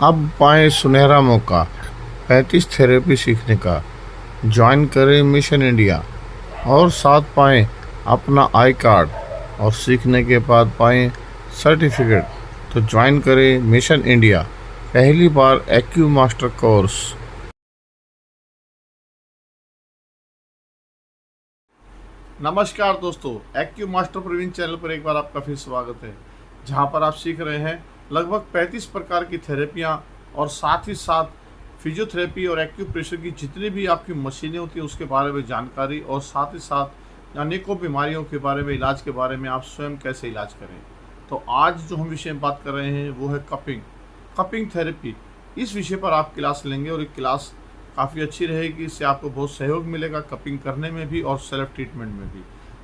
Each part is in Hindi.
अब पाएं सुनहरा मौका 35 थेरेपी सीखने का। ज्वाइन करें मिशन इंडिया और साथ पाएं अपना आई कार्ड और सीखने के बाद पाएं सर्टिफिकेट। तो ज्वाइन करें मिशन इंडिया, पहली बार एक्यू मास्टर कोर्स। नमस्कार दोस्तों, एक्यू मास्टर प्रवीण चैनल पर एक बार आपका फिर स्वागत है, जहां पर आप सीख रहे हैं लगभग 35 प्रकार की थेरेपियां और साथ ही साथ फिजियोथेरेपी और एक्यूप्रेशर की जितनी भी आपकी मशीनें होती हैं उसके बारे में जानकारी, और साथ ही साथ अनेकों बीमारियों के बारे में, इलाज के बारे में आप स्वयं कैसे इलाज करें। तो आज जो हम विषय में बात कर रहे हैं वो है कपिंग थेरेपी। इस विषय पर आप क्लास लेंगे और ये क्लास काफ़ी अच्छी रहेगी। इससे आपको बहुत सहयोग मिलेगा कपिंग करने में भी और सेल्फ ट्रीटमेंट में भी।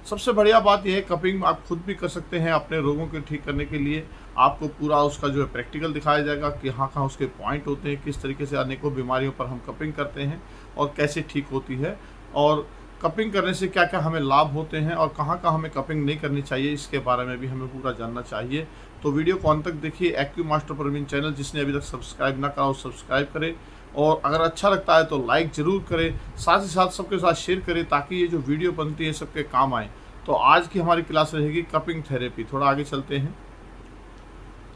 सबसे बढ़िया बात यह है, कपिंग आप खुद भी कर सकते हैं अपने रोगों के ठीक करने के लिए। आपको पूरा उसका जो है प्रैक्टिकल दिखाया जाएगा कि कहाँ उसके पॉइंट होते हैं, किस तरीके से अनेकों बीमारियों पर हम कपिंग करते हैं और कैसे ठीक होती है, और कपिंग करने से क्या क्या हमें लाभ होते हैं और कहाँ हमें कपिंग नहीं करनी चाहिए, इसके बारे में भी हमें पूरा जानना चाहिए। तो वीडियो को अंत तक देखिए। एक्यू मास्टर प्रवीण चैनल जिसने अभी तक सब्सक्राइब ना करा हो सब्सक्राइब करें, और अगर अच्छा लगता है तो लाइक ज़रूर करें, साथ ही साथ सबके साथ शेयर करें ताकि ये जो वीडियो बनती है सबके काम आए। तो आज की हमारी क्लास रहेगी कपिंग थेरेपी। थोड़ा आगे चलते हैं।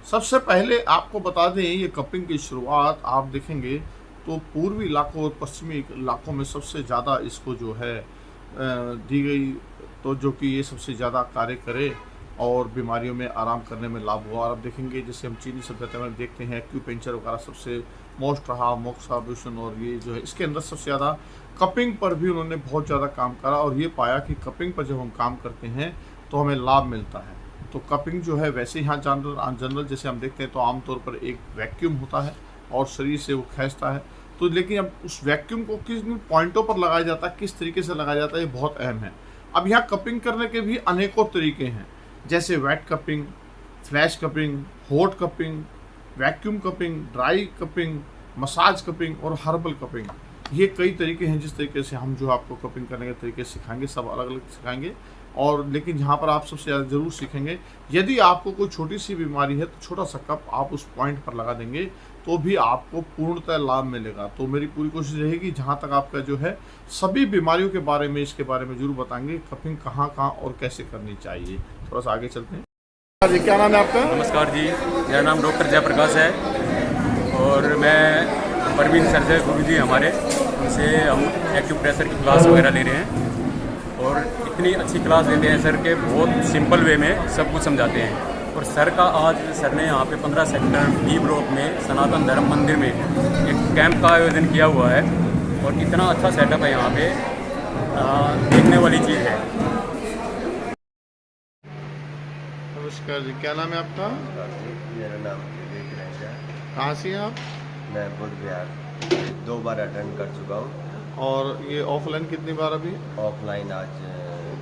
सबसे पहले आपको बता दें, ये कपिंग की शुरुआत आप देखेंगे तो पूर्वी इलाकों और पश्चिमी इलाकों में सबसे ज़्यादा इसको जो है दी गई, तो जो कि ये सबसे ज़्यादा कार्य करे और बीमारियों में आराम करने में लाभ हुआ। और आप देखेंगे जैसे हम चीनी सभ्यता में देखते हैं एक्यूपेंचर वगैरह सबसे मोस्ट रहा, मोक्साबुशन, और ये जो है इसके अंदर सबसे ज़्यादा कपिंग पर भी उन्होंने बहुत ज़्यादा काम करा और ये पाया कि कपिंग पर जब हम काम करते हैं तो हमें लाभ मिलता है। तो कपिंग जो है वैसे यहाँ जनरल जैसे हम देखते हैं तो आमतौर पर एक वैक्यूम होता है और शरीर से वो खींचता है। तो लेकिन अब उस वैक्यूम को किस पॉइंटों पर लगाया जाता है, किस तरीके से लगाया जाता है, ये बहुत अहम है। अब यहाँ कपिंग करने के भी अनेकों तरीके हैं, जैसे wet cupping, flash cupping, hot cupping, vacuum cupping, dry cupping, massage cupping और हर्बल कपिंग। ये कई तरीके हैं जिस तरीके से हम जो आपको कपिंग करने के तरीके सिखाएंगे, सब अलग अलग सिखाएंगे। और लेकिन यहाँ पर आप सबसे ज़्यादा ज़रूर सीखेंगे, यदि आपको कोई छोटी सी बीमारी है तो छोटा सा कप आप उस पॉइंट पर लगा देंगे तो भी आपको पूर्णतः लाभ मिलेगा। तो मेरी पूरी कोशिश रहेगी जहाँ तक आपका जो है सभी बीमारियों के बारे में, इसके बारे में जरूर बताएंगे कपिंग कहाँ और कैसे करनी चाहिए। थोड़ा सा आगे चलते हैं। जी, क्या नाम है आपका? नमस्कार जी, मेरा नाम डॉक्टर जयप्रकाश है और मैं प्रवीण सर से गुरु जी हमारे, उनसे हम एक्यूप्रेशर की क्लास वगैरह ले रहे हैं और इतनी अच्छी क्लास देते हैं सर के, बहुत सिंपल वे में सब कुछ समझाते हैं। और सर का आज सर ने यहाँ पे 15 सेक्टर बी ब्लॉक में सनातन धर्म मंदिर में एक कैंप का आयोजन किया हुआ है और इतना अच्छा सेटअप है यहाँ पे, देखने वाली चीज़ है। नमस्कार जी, क्या नाम है आपका? मेरा नाम विवेक रंजा। कहाँ से हैं आप? मैं बुद्ध विहार 2 बार अटेंड कर चुका हूँ। और ये ऑफलाइन कितनी बार अभी? ऑफलाइन आज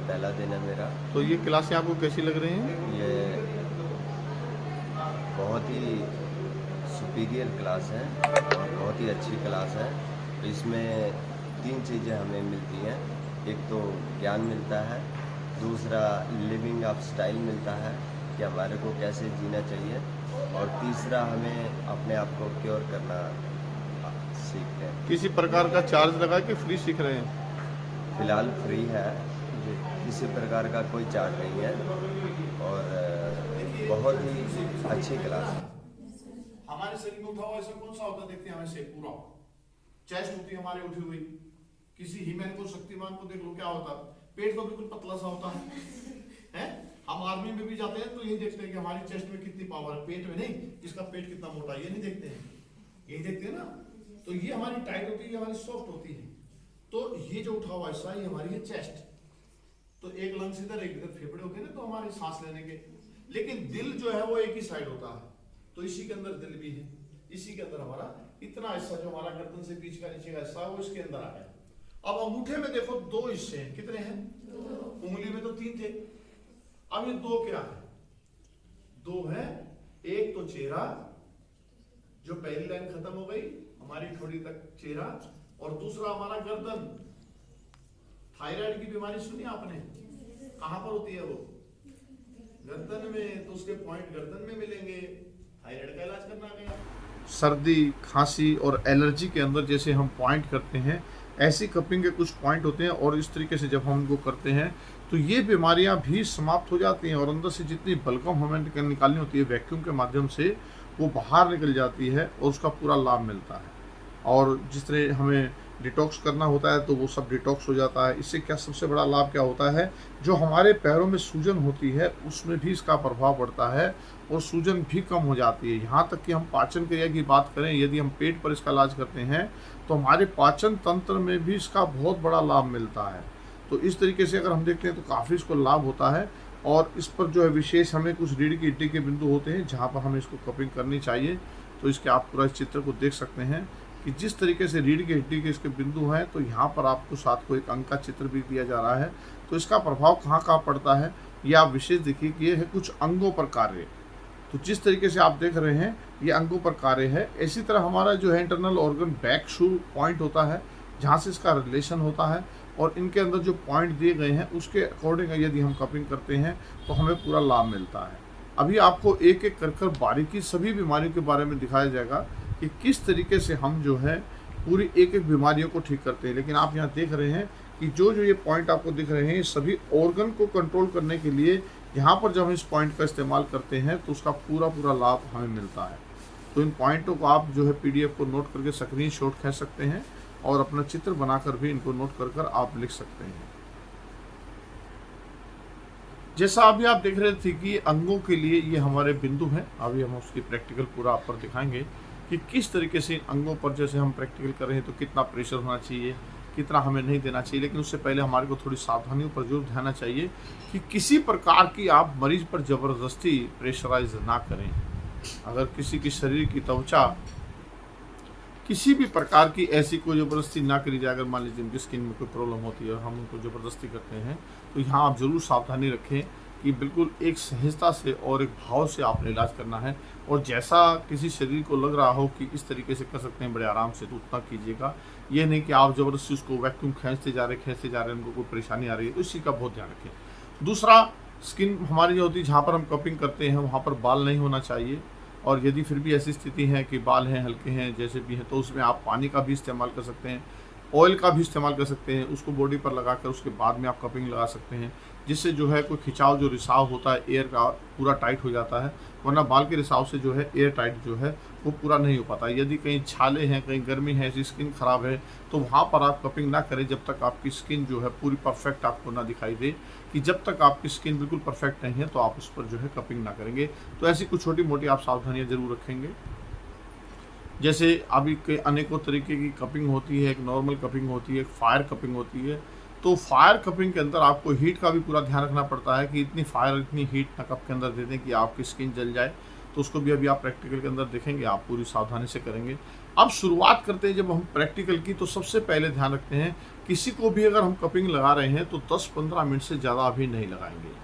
पहला दिन है मेरा। तो ये क्लासें आपको कैसी लग रही हैं? ये बहुत ही सुपीरियर क्लास है और बहुत ही अच्छी क्लास है। इसमें 3 चीज़ें हमें मिलती हैं। एक तो ज्ञान मिलता है, दूसरा लिविंग ऑफ स्टाइल मिलता है कि हमारे को कैसे जीना चाहिए, और तीसरा हमें अपने आप को क्योर करना सीखते हैं। किसी प्रकार का चार्ज लगा के फ्री सीख रहे हैं? फिलहाल फ्री है, किसी प्रकार का कोई चार्ज नहीं है और बहुत ही अच्छी क्लास है। हमारे शरीर में उठा हुआ ऐसा कौन सा होता है? देखते हैं हमें से पूरा चेस्ट होती है हमारी उठी हुई। किसी हीमैन को, शक्तिमान को देख लो, क्या होता है? पेट तो बिल्कुल पतला सा होता है। हम आर्मी में भी जाते हैं तो यही देखते हैं कि हमारी चेस्ट में कितनी पावर है, पेट में नहीं, इसका पेट कितना मोटा है, ये नहीं देखते हैं, यही देखते हैं ना। तो ये हमारी टाइट होती है, हमारी सॉफ्ट होती है। तो ये जो उठा हुआ हिस्सा ये हमारी है चेस्ट। तो एक लंग्स इधर, एक इधर फेफड़े होते हैं ना, तो हमारे सांस लेने के। लेकिन दिल जो है वो एक ही साइड होता है, तो इसी के अंदर दिल भी है। इसी के अंदर हमारा इतना हिस्सा जो हमारा गर्दन से बीच का नीचे का हिस्सा है वो इसके अंदर आ गया। अब अंगूठे में देखो 2 हिस्से हैं, कितने हैं? उंगली में तो 3 थे, अब ये 2 क्या है? 2 है। एक तो चेहरा, जो पहली लाइन खत्म हो गई हमारी ठोड़ी तक चेहरा, और दूसरा हमारा गर्दन। थायराइड की बीमारी सुनी आपने? कहां पर होती है वो? गर्दन में। तो उसके पॉइंट गर्दन में मिलेंगे, थायराइड का इलाज करना आ गया। सर्दी, खांसी और एलर्जी के अंदर जैसे हम पॉइंट करते हैं, ऐसी कपिंग के कुछ पॉइंट होते हैं और इस तरीके से जब हम उनको करते हैं तो ये बीमारियां भी समाप्त हो जाती हैं और अंदर से जितनी बलगम हमें निकालनी होती है वैक्यूम के माध्यम से वो बाहर निकल जाती है और उसका पूरा लाभ मिलता है। और जिस तरह हमें डिटॉक्स करना होता है तो वो सब डिटॉक्स हो जाता है। इससे क्या सबसे बड़ा लाभ क्या होता है, जो हमारे पैरों में सूजन होती है उसमें भी इसका प्रभाव पड़ता है और सूजन भी कम हो जाती है। यहाँ तक कि हम पाचन क्रिया की बात करें, यदि हम पेट पर इसका इलाज करते हैं तो हमारे पाचन तंत्र में भी इसका बहुत बड़ा लाभ मिलता है। तो इस तरीके से अगर हम देखते हैं तो काफ़ी इसको लाभ होता है। और इस पर जो है विशेष हमें कुछ रीढ़ की हड्डी के बिंदु होते हैं जहाँ पर हमें इसको कपिंग करनी चाहिए। तो इसके आप पूरा इस चित्र को देख सकते हैं कि जिस तरीके से रीढ़ की हड्डी के इसके बिंदु हैं, तो यहाँ पर आपको साथ को एक अंक का चित्र भी दिया जा रहा है। तो इसका प्रभाव कहाँ कहाँ पड़ता है ये आप विशेष देखिए कि ये है कुछ अंगों पर कार्य। तो जिस तरीके से आप देख रहे हैं ये अंगों पर कार्य है। इसी तरह हमारा जो है इंटरनल ऑर्गन बैक शू पॉइंट होता है जहाँ से इसका रिलेशन होता है और इनके अंदर जो पॉइंट दिए गए हैं उसके अकॉर्डिंग यदि हम कपिंग करते हैं तो हमें पूरा लाभ मिलता है। अभी आपको एक एक कर बारीकी सभी बीमारियों के बारे में दिखाया जाएगा कि किस तरीके से हम जो है पूरी एक एक बीमारियों को ठीक करते हैं। लेकिन आप यहाँ देख रहे हैं कि जो जो ये पॉइंट आपको दिख रहे हैं ये सभी ऑर्गन को कंट्रोल करने के लिए यहाँ पर जब हम इस पॉइंट का इस्तेमाल करते हैं तो उसका पूरा लाभ हमें मिलता है। तो इन पॉइंटों को आप जो है PDF को नोट करके स्क्रीनशॉट खींच सकते हैं और अपना चित्र बनाकर भी इनको नोट कर आप लिख सकते हैं। जैसा अभी आप देख रहे थे कि अंगों के लिए ये हमारे बिंदु हैं, अभी हम उसकी प्रैक्टिकल पूरा आप पर दिखाएंगे कि किस तरीके से अंगों पर जैसे हम प्रैक्टिकल कर रहे हैं तो कितना प्रेशर होना चाहिए, कितना हमें नहीं देना चाहिए। लेकिन उससे पहले हमारे को थोड़ी सावधानियों पर जोर देना चाहिए कि किसी प्रकार की आप मरीज पर ज़बरदस्ती प्रेशराइज ना करें। अगर किसी की शरीर की त्वचा किसी भी प्रकार की ऐसी कोई ज़बरदस्ती ना करी जाए, अगर मान लीजिए उनकी स्किन में कोई प्रॉब्लम होती है और हम उनको ज़बरदस्ती करते हैं तो यहाँ आप ज़रूर सावधानी रखें कि बिल्कुल एक सहजता से और एक भाव से आपने इलाज करना है। और जैसा किसी शरीर को लग रहा हो कि इस तरीके से कर सकते हैं बड़े आराम से, तो उतना कीजिएगा। ये नहीं कि आप ज़बरदस्ती उसको वैक्यूम खींचते जा रहे हैं, उनको कोई परेशानी आ रही है, तो इसी का बहुत ध्यान रखें। दूसरा, स्किन हमारी जो होती है जहाँ पर हम कपिंग करते हैं वहाँ पर बाल नहीं होना चाहिए। और यदि फिर भी ऐसी स्थिति है कि बाल हैं, हल्के हैं, जैसे भी हैं, तो उसमें आप पानी का भी इस्तेमाल कर सकते हैं, ऑयल का भी इस्तेमाल कर सकते हैं। उसको बॉडी पर लगाकर उसके बाद में आप कपिंग लगा सकते हैं, जिससे जो है कोई खिंचाव जो रिसाव होता है एयर का पूरा टाइट हो जाता है। वरना बाल के रिसाव से जो है एयर टाइट जो है वो पूरा नहीं हो पाता। यदि कहीं छाले हैं, कहीं गर्मी है, ऐसी स्किन ख़राब है, तो वहाँ पर आप कपिंग ना करें जब तक आपकी स्किन जो है पूरी परफेक्ट आपको ना दिखाई दे। कि जब तक आपकी स्किन बिल्कुल परफेक्ट नहीं है तो आप उस पर जो है कपिंग ना करेंगे। तो ऐसी कुछ छोटी मोटी आप सावधानियाँ ज़रूर रखेंगे। जैसे अभी के अनेकों तरीके की कपिंग होती है, एक नॉर्मल कपिंग होती है, एक फायर कपिंग होती है। तो फायर कपिंग के अंदर आपको हीट का भी पूरा ध्यान रखना पड़ता है कि इतनी फायर, इतनी हीट ना कप के अंदर दे दें कि आपकी स्किन जल जाए। तो उसको भी अभी आप प्रैक्टिकल के अंदर देखेंगे, आप पूरी सावधानी से करेंगे। अब शुरुआत करते हैं जब हम प्रैक्टिकल की, तो सबसे पहले ध्यान रखते हैं किसी को भी अगर हम कपिंग लगा रहे हैं तो 10-15 मिनट से ज़्यादा अभी नहीं लगाएंगे।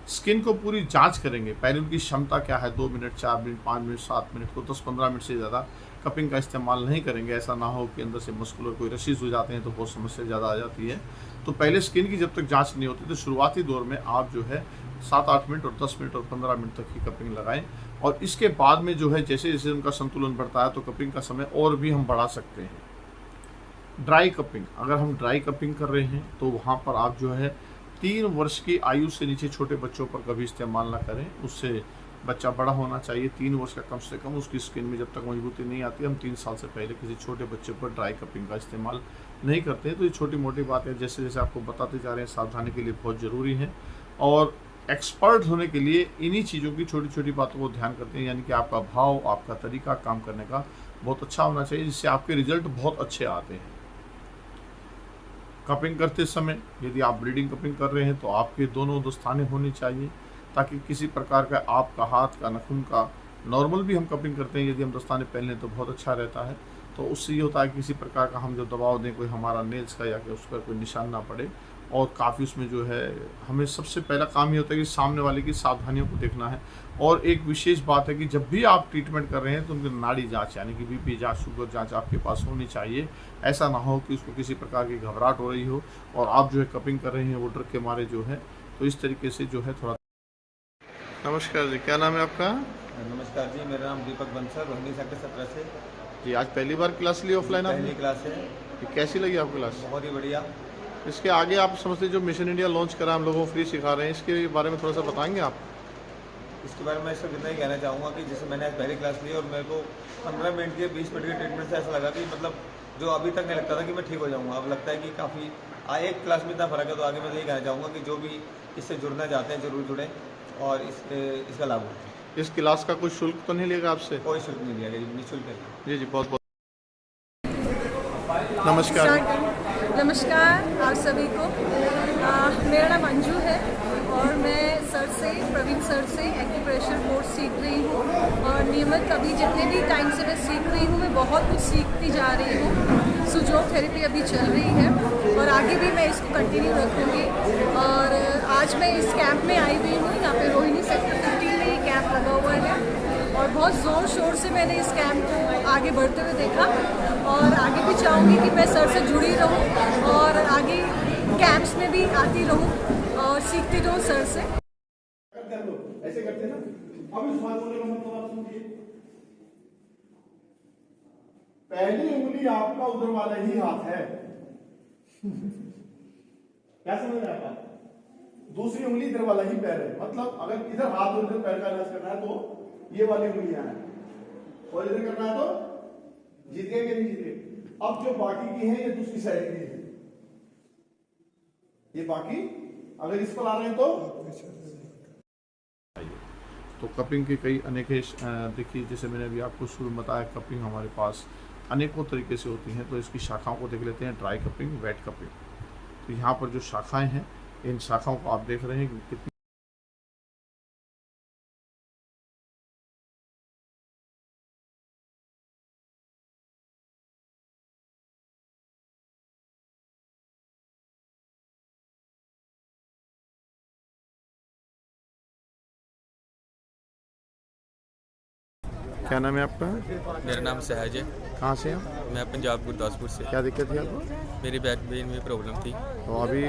स्किन को पूरी जांच करेंगे, पहले उनकी क्षमता क्या है, 2 मिनट, 4 मिनट, 5 मिनट, 7 मिनट, तो 10-15 मिनट से ज़्यादा कपिंग का इस्तेमाल नहीं करेंगे। ऐसा ना हो कि अंदर से मस्कुलर कोई रशीज हो जाते हैं तो बहुत समस्या ज़्यादा आ जाती है। तो पहले स्किन की जब तक जांच नहीं होती तो शुरुआती दौर में आप जो है 7-8 मिनट और 10 मिनट और 15 मिनट तक की कपिंग लगाएं। और इसके बाद में जो है जैसे जैसे उनका संतुलन बढ़ता है तो कपिंग का समय और भी हम बढ़ा सकते हैं। ड्राई कपिंग, अगर हम ड्राई कपिंग कर रहे हैं तो वहाँ पर आप जो है 3 वर्ष की आयु से नीचे छोटे बच्चों पर कभी इस्तेमाल ना करें। उससे बच्चा बड़ा होना चाहिए, 3 वर्ष का कम से कम। उसकी स्किन में जब तक मजबूती नहीं आती, हम 3 साल से पहले किसी छोटे बच्चे पर ड्राई कपिंग का इस्तेमाल नहीं करते। तो ये छोटी मोटी बातें जैसे जैसे आपको बताते जा रहे हैं सावधानी के लिए बहुत ज़रूरी है। और एक्सपर्ट होने के लिए इन्हीं चीज़ों की छोटी छोटी बातों को ध्यान करते हैं, यानी कि आपका भाव, आपका तरीका काम करने का बहुत अच्छा होना चाहिए, जिससे आपके रिजल्ट बहुत अच्छे आते हैं। कपिंग करते समय यदि आप ब्लीडिंग कपिंग कर रहे हैं तो आपके दोनों दस्ताने होनी चाहिए, ताकि किसी प्रकार का आपका हाथ का, नाखून का, नॉर्मल भी हम कपिंग करते हैं यदि हम दस्ताने पहन लें तो बहुत अच्छा रहता है। तो उससे ये होता है कि किसी प्रकार का हम जो दबाव दें कोई हमारा नेल्स का या कि उस पर कोई निशान ना पड़े। और काफ़ी उसमें जो है हमें सबसे पहला काम ये होता है कि सामने वाले की सावधानियों को देखना है। और एक विशेष बात है कि जब भी आप ट्रीटमेंट कर रहे हैं तो उनकी नाड़ी जांच, यानी कि बीपी जांच, शुगर जांच आपके पास होनी चाहिए। ऐसा ना हो कि उसको किसी प्रकार की घबराहट हो रही हो और आप जो है कपिंग कर रहे हैं वो डर के मारे जो है, तो इस तरीके से जो है थोड़ा नमस्कार जी, क्या नाम है आपका? नमस्कार जी, मेरा नाम दीपक बंसल, रोहिणी सेक्टर 17 से। जी, आज पहली बार क्लास ली ऑफलाइन आपने? पहली क्लास है। ये कैसी लगी आपको क्लास? बहुत ही बढ़िया। इसके आगे आप समझते जो मिशन इंडिया लॉन्च करा हम लोगों को फ्री सिखा रहे हैं, इसके बारे में थोड़ा सा बताएंगे आप? इसके बारे में मैं इसको इतना ही कहना चाहूँगा कि जैसे मैंने आज पहली क्लास ली और मेरे को 15 मिनट के 20 मिनट के ट्रीटमेंट से ऐसा लगा कि मतलब जो अभी तक नहीं लगता था कि मैं ठीक हो जाऊँगा, अब लगता है कि काफ़ी एक क्लास में इतना फ़र्क है। तो आगे मैं यही कहना चाहूँगा कि जो भी इससे जुड़ना चाहते हैं ज़रूर जुड़ें और इसका लाभ उठाएं। इस क्लास का कोई शुल्क तो नहीं लेगा आपसे? कोई शुल्क नहीं लिया गया, निःशुल्क है। जी जी, बहुत बहुत नमस्कार। नमस्कार आप सभी को। मेरा नाम अंजू है और मैं प्रवीण सर से एक्यूप्रेशर कोर्स सीख रही हूँ और नियमित अभी जितने भी टाइम से मैं सीख रही हूँ मैं बहुत कुछ सीखती जा रही हूँ। सुजोग थेरेपी अभी चल रही है और आगे भी मैं इसको कंटिन्यू रखूँगी। और आज मैं इस कैंप में आई हुई हूँ, यहाँ पे रोहिणी सेक्टर 15 में ये कैंप लगा हुआ है और बहुत ज़ोर शोर से मैंने इस कैंप को आगे बढ़ते हुए देखा और आगे भी चाहूँगी कि मैं सर से जुड़ी रहूँ और आगे कैंप्स में भी आती रहूँ और सीखती रहूँ सर से। ऐसे करते ना। अब इस बात बोलने का मतलब आप सुनिए। पहली उंगली आपका उधर वाला ही हाथ है, क्या समझ रहे हैं आप? दूसरी उंगली इधर वाला ही पैर है। मतलब अगर इधर हाथ और इधर पैर का अभ्यास करना है तो ये वाली उंगलियां हैं और इधर करना है तो जीत गए कि नहीं जीत गए। अब जो बाकी की है ये दूसरी साइड की है, ये बाकी अगर इस पर आ रहे हैं तो कपिंग के कई अनेक देखिए, जैसे मैंने अभी आपको शुरू में बताया, कपिंग हमारे पास अनेकों तरीके से होती हैं। तो इसकी शाखाओं को देख लेते हैं, ड्राई कपिंग, वेट कपिंग। तो यहाँ पर जो शाखाएं हैं, इन शाखाओं को आप देख रहे हैं कि कितनी क्या नाम है आपका? मेरा नाम सहज है। कहाँ से हैं? मैं पंजाब गुरदासपुर से। क्या दिक्कत थी आपको? मेरी बैक पेन में प्रॉब्लम थी। तो अभी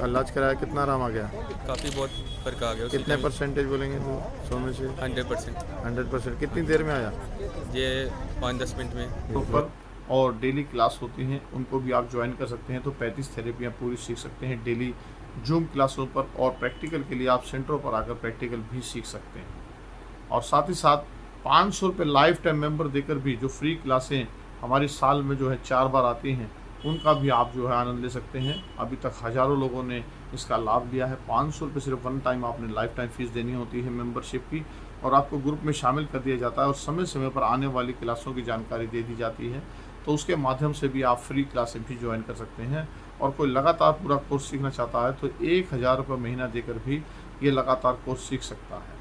इलाज कराया, कितना आराम आ गया? काफ़ी बहुत फर्क आ गया। कितने परसेंटेज बोलेंगे तो 100 में से? 100%। 100%। कितनी देर में आया? ये 5-10 मिनट में। ऊपर और डेली क्लास होती हैं, उनको भी आप ज्वाइन कर सकते हैं। तो 35 थेरेपियाँ पूरी सीख सकते हैं डेली जूम क्लासों पर, और प्रैक्टिकल के लिए आप सेंटरों पर आकर प्रैक्टिकल भी सीख सकते हैं। और साथ ही साथ 500 रुपये लाइफ टाइम मेंबर देकर भी जो फ्री क्लासें हमारी साल में जो है 4 बार आती हैं, उनका भी आप जो है आनंद ले सकते हैं। अभी तक हज़ारों लोगों ने इसका लाभ लिया है। 500 रुपये सिर्फ वन टाइम आपने लाइफ टाइम फीस देनी होती है मेंबरशिप की, और आपको ग्रुप में शामिल कर दिया जाता है और समय समय पर आने वाली क्लासों की जानकारी दे दी जाती है। तो उसके माध्यम से भी आप फ्री क्लासें भी ज्वाइन कर सकते हैं। और कोई लगातार पूरा कोर्स सीखना चाहता है तो 1000 रुपये महीना देकर भी ये लगातार कोर्स सीख सकता है।